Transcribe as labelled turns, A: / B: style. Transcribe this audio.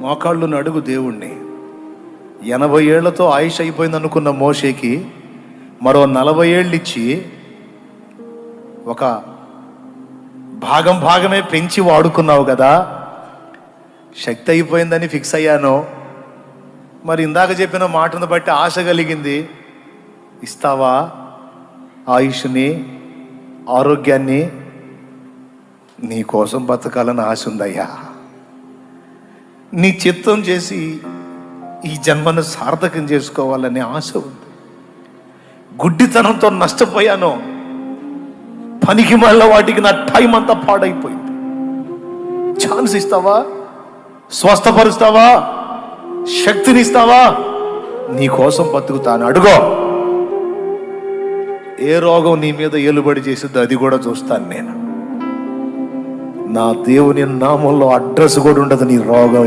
A: మోకాళ్ళుని అడుగు దేవుణ్ణి. 80 ఏళ్లతో ఆయుష్ అయిపోయింది అనుకున్న మోషేకి మరో 40 ఏళ్ళు ఇచ్చి ఒక భాగమే పెంచి వాడుకున్నావు కదా. శక్తి అయిపోయిందని ఫిక్స్ అయ్యాను. మరి ఇందాక చెప్పిన మాటను బట్టి ఆశ కలిగింది. ఇస్తావా ఆయుష్ని, ఆరోగ్యాన్ని? నీ కోసం బతకాలని ఆశ ఉందయ్యా. నీ చిత్తం చేసి ఈ జన్మను సార్థకం చేసుకోవాలనే ఆశ ఉంది. గుడ్డితనంతో నష్టపోయాను. పనికి మళ్ళీ వాటికి నా టైం అంతా పాడైపోయింది. ఛాన్స్ ఇస్తావా? స్వస్థపరుస్తావా? శక్తినిస్తావా? నీ కోసం బతుకుతాను. అడుగో. ఏ రోగం నీ మీద ఏలుబడి చేసిద్దో అది కూడా చూస్తాను నేను. నా దేవుని నామంలో అడ్రస్ కూడా ఉండదు నీ రోగం.